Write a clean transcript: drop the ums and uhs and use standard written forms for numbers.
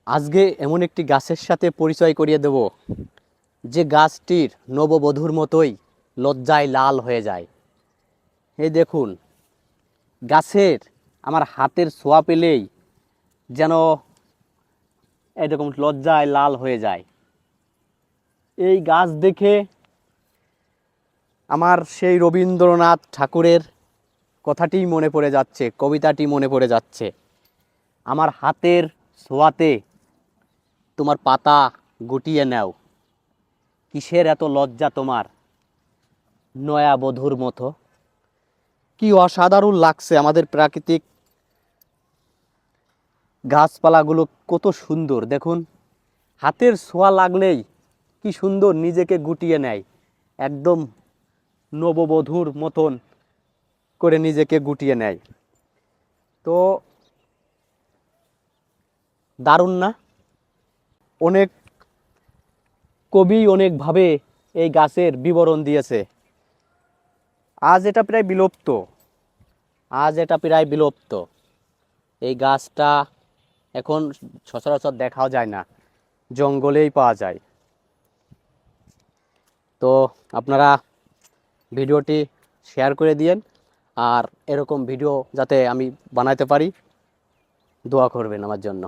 আজকে এমন একটি গাছের সাথে পরিচয় করিয়ে দেব যে গাছটির নববধূর মতোই লজ্জায় লাল হয়ে যায়। এই দেখুন, গাছের আমার হাতের ছোঁয়া পেলেই যেন এরকম লজ্জায় লাল হয়ে যায়। এই গাছ দেখে আমার সেই রবীন্দ্রনাথ ঠাকুরের কথাটি মনে পড়ে যাচ্ছে, কবিতাটি মনে পড়ে যাচ্ছে। আমার হাতের ছোঁয়াতে তোমার পাতা গুটিয়ে নাও, কিসের এত লজ্জা তোমার নয়া বধূর মতো। কি অসাধারণ লাগছে আমাদের প্রাকৃতিক গাছপালাগুলো, কত সুন্দর দেখুন। হাতের ছোঁয়া লাগলেই কি সুন্দর নিজেকে গুটিয়ে নেয়, একদম নববধূর মতন করে নিজেকে গুটিয়ে নেয়। তো দারুণ না? অনেক কবি অনেকভাবে এই গাছের বিবরণ দিয়েছে। আজ এটা প্রায় বিলুপ্ত, আজ এটা প্রায় বিলুপ্ত। এই গাছটা এখন সচরাচর দেখাও যায় না, জঙ্গলেই পাওয়া যায়। তো আপনারা ভিডিওটি শেয়ার করে দিয়েন, আর এরকম ভিডিও যাতে আমি বানাতে পারি দোয়া করবেন আমার জন্য।